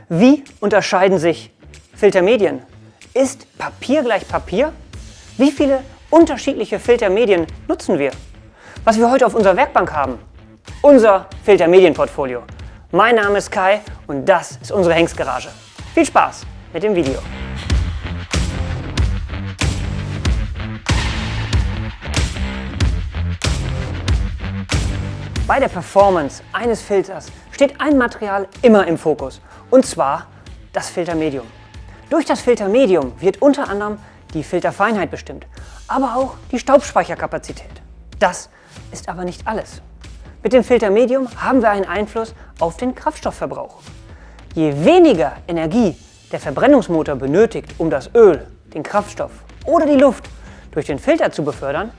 Wie unterscheiden sich Filtermedien? Ist Papier gleich Papier? Wie viele unterschiedliche Filtermedien nutzen wir? Was wir heute auf unserer Werkbank haben? Unser Filtermedienportfolio. Mein Name ist Kai und das ist unsere Hengstgarage. Viel Spaß mit dem Video. Bei der Performance eines Filters steht ein Material immer im Fokus, und zwar das Filtermedium. Durch das Filtermedium wird unter anderem die Filterfeinheit bestimmt, aber auch die Staubspeicherkapazität. Das ist aber nicht alles. Mit dem Filtermedium haben wir einen Einfluss auf den Kraftstoffverbrauch. Je weniger Energie der Verbrennungsmotor benötigt, um das Öl, den Kraftstoff oder die Luft durch den Filter zu befördern,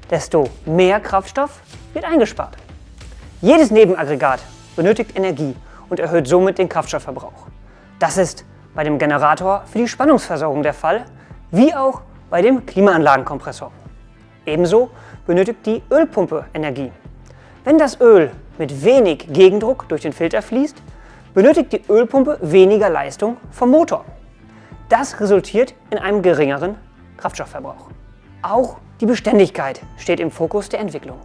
desto mehr Kraftstoff wird eingespart. Jedes Nebenaggregat benötigt Energie und erhöht somit den Kraftstoffverbrauch. Das ist bei dem Generator für die Spannungsversorgung der Fall, wie auch bei dem Klimaanlagenkompressor. Ebenso benötigt die Ölpumpe Energie. Wenn das Öl mit wenig Gegendruck durch den Filter fließt, benötigt die Ölpumpe weniger Leistung vom Motor. Das resultiert in einem geringeren Kraftstoffverbrauch. Auch die Beständigkeit steht im Fokus der Entwicklung.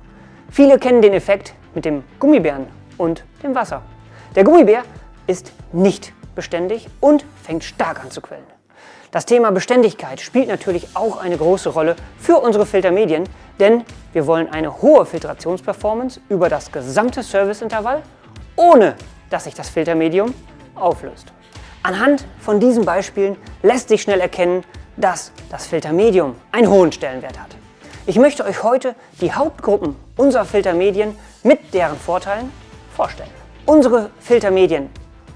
Viele kennen den Effekt mit dem Gummibären und dem Wasser. Der Gummibär ist nicht beständig und fängt stark an zu quellen. Das Thema Beständigkeit spielt natürlich auch eine große Rolle für unsere Filtermedien, denn wir wollen eine hohe Filtrationsperformance über das gesamte Serviceintervall, ohne dass sich das Filtermedium auflöst. Anhand von diesen Beispielen lässt sich schnell erkennen, dass das Filtermedium einen hohen Stellenwert hat. Ich möchte euch heute die Hauptgruppen unserer Filtermedien mit deren Vorteilen vorstellen. Unsere Filtermedien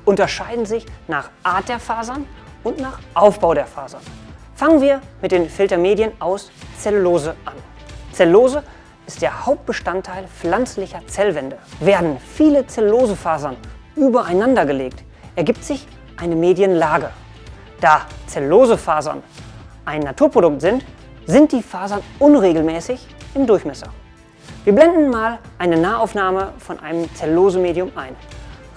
unterscheiden sich nach Art der Fasern und nach Aufbau der Fasern. Fangen wir mit den Filtermedien aus Zellulose an. Zellulose ist der Hauptbestandteil pflanzlicher Zellwände. Werden viele Zellulosefasern übereinander gelegt, ergibt sich eine Medienlage. Da Zellulosefasern ein Naturprodukt sind, sind die Fasern unregelmäßig im Durchmesser. Wir blenden mal eine Nahaufnahme von einem Zellulosemedium ein.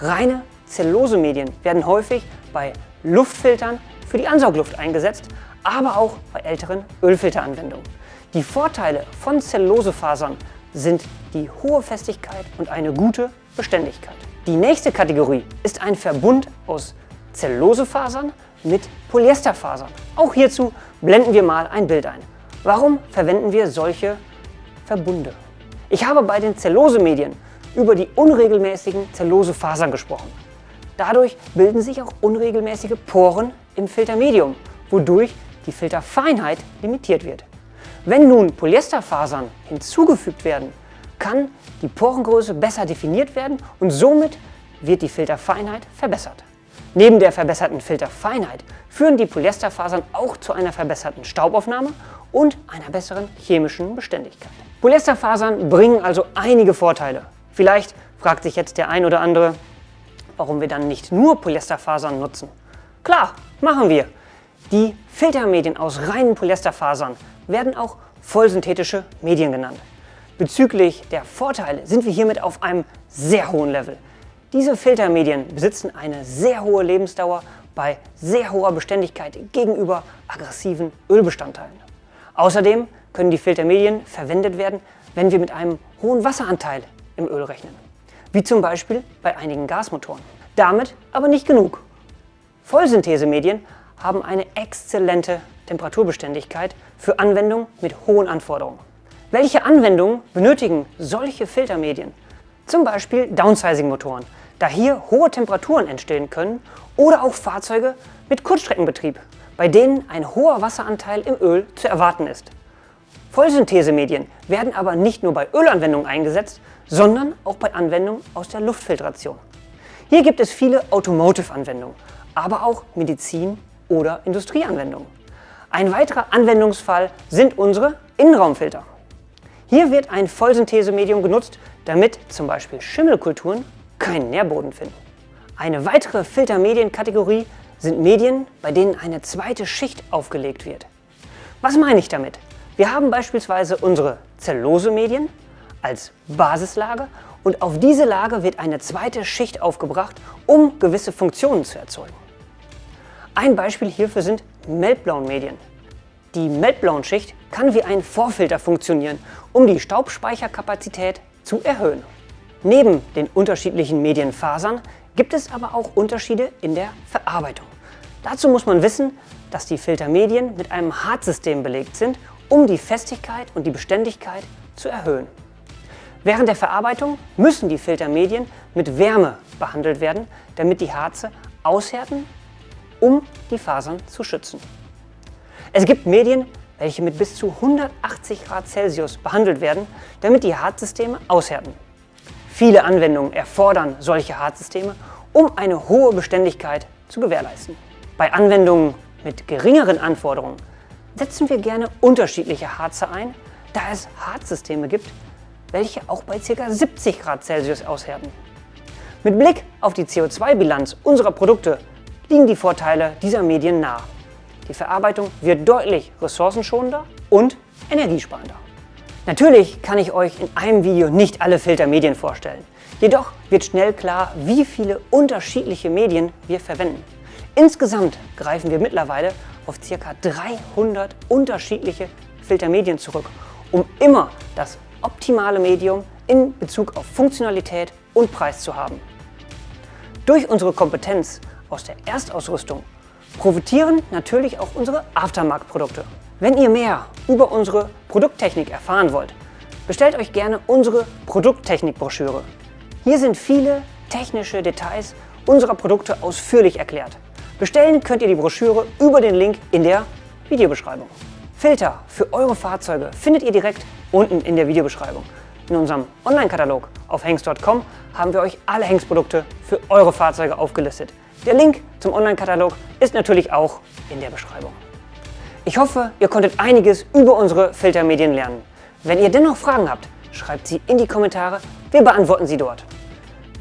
Reine Zellulosemedien werden häufig bei Luftfiltern für die Ansaugluft eingesetzt, aber auch bei älteren Ölfilteranwendungen. Die Vorteile von Zellulosefasern sind die hohe Festigkeit und eine gute Beständigkeit. Die nächste Kategorie ist ein Verbund aus Zellulosefasern mit Polyesterfasern. Auch hierzu blenden wir mal ein Bild ein. Warum verwenden wir solche Verbunde? Ich habe bei den Zellulosemedien über die unregelmäßigen Zellulosefasern gesprochen. Dadurch bilden sich auch unregelmäßige Poren im Filtermedium, wodurch die Filterfeinheit limitiert wird. Wenn nun Polyesterfasern hinzugefügt werden, kann die Porengröße besser definiert werden und somit wird die Filterfeinheit verbessert. Neben der verbesserten Filterfeinheit führen die Polyesterfasern auch zu einer verbesserten Staubaufnahme und einer besseren chemischen Beständigkeit. Polyesterfasern bringen also einige Vorteile. Vielleicht fragt sich jetzt der ein oder andere, warum wir dann nicht nur Polyesterfasern nutzen. Klar, machen wir. Die Filtermedien aus reinen Polyesterfasern werden auch vollsynthetische Medien genannt. Bezüglich der Vorteile sind wir hiermit auf einem sehr hohen Level. Diese Filtermedien besitzen eine sehr hohe Lebensdauer bei sehr hoher Beständigkeit gegenüber aggressiven Ölbestandteilen. Außerdem können die Filtermedien verwendet werden, wenn wir mit einem hohen Wasseranteil im Öl rechnen, wie zum Beispiel bei einigen Gasmotoren. Damit aber nicht genug. Vollsynthesemedien haben eine exzellente Temperaturbeständigkeit für Anwendungen mit hohen Anforderungen. Welche Anwendungen benötigen solche Filtermedien? Zum Beispiel Downsizing-Motoren, da hier hohe Temperaturen entstehen können, oder auch Fahrzeuge mit Kurzstreckenbetrieb, bei denen ein hoher Wasseranteil im Öl zu erwarten ist. Vollsynthesemedien werden aber nicht nur bei Ölanwendungen eingesetzt, sondern auch bei Anwendungen aus der Luftfiltration. Hier gibt es viele Automotive-Anwendungen, aber auch Medizin- oder Industrieanwendungen. Ein weiterer Anwendungsfall sind unsere Innenraumfilter. Hier wird ein Vollsynthesemedium genutzt, damit zum Beispiel Schimmelkulturen keinen Nährboden finden. Eine weitere Filtermedienkategorie sind Medien, bei denen eine zweite Schicht aufgelegt wird. Was meine ich damit? Wir haben beispielsweise unsere Zellulosemedien als Basislage und auf diese Lage wird eine zweite Schicht aufgebracht, um gewisse Funktionen zu erzeugen. Ein Beispiel hierfür sind Meltblown-Medien. Die Meltblown-Schicht kann wie ein Vorfilter funktionieren, um die Staubspeicherkapazität zu erhöhen. Neben den unterschiedlichen Medienfasern gibt es aber auch Unterschiede in der Verarbeitung. Dazu muss man wissen, dass die Filtermedien mit einem Hartsystem belegt sind, um die Festigkeit und die Beständigkeit zu erhöhen. Während der Verarbeitung müssen die Filtermedien mit Wärme behandelt werden, damit die Harze aushärten, um die Fasern zu schützen. Es gibt Medien, welche mit bis zu 180 Grad Celsius behandelt werden, damit die Hartsysteme aushärten. Viele Anwendungen erfordern solche Hartsysteme, um eine hohe Beständigkeit zu gewährleisten. Bei Anwendungen mit geringeren Anforderungen setzen wir gerne unterschiedliche Harze ein, da es Hartsysteme gibt, welche auch bei ca. 70 Grad Celsius aushärten. Mit Blick auf die CO2-Bilanz unserer Produkte liegen die Vorteile dieser Medien nahe. Die Verarbeitung wird deutlich ressourcenschonender und energiesparender. Natürlich kann ich euch in einem Video nicht alle Filtermedien vorstellen. Jedoch wird schnell klar, wie viele unterschiedliche Medien wir verwenden. Insgesamt greifen wir mittlerweile auf ca. 300 unterschiedliche Filtermedien zurück, um immer das optimale Medium in Bezug auf Funktionalität und Preis zu haben. Durch unsere Kompetenz aus der Erstausrüstung profitieren natürlich auch unsere Aftermarket-Produkte. Wenn ihr mehr über unsere Produkttechnik erfahren wollt, bestellt euch gerne unsere Produkttechnik-Broschüre. Hier sind viele technische Details unserer Produkte ausführlich erklärt. Bestellen könnt ihr die Broschüre über den Link in der Videobeschreibung. Filter für eure Fahrzeuge findet ihr direkt unten in der Videobeschreibung. In unserem Online-Katalog auf Hengs.com haben wir euch alle Hengs-Produkte für eure Fahrzeuge aufgelistet. Der Link zum Online-Katalog ist natürlich auch in der Beschreibung. Ich hoffe, ihr konntet einiges über unsere Filtermedien lernen. Wenn ihr dennoch Fragen habt, schreibt sie in die Kommentare, wir beantworten sie dort.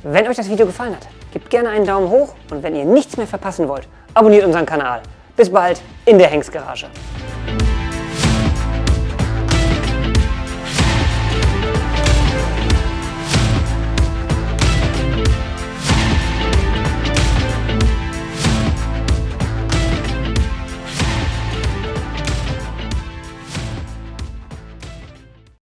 Wenn euch das Video gefallen hat, gebt gerne einen Daumen hoch und wenn ihr nichts mehr verpassen wollt, abonniert unseren Kanal. Bis bald in der Hengs Garage.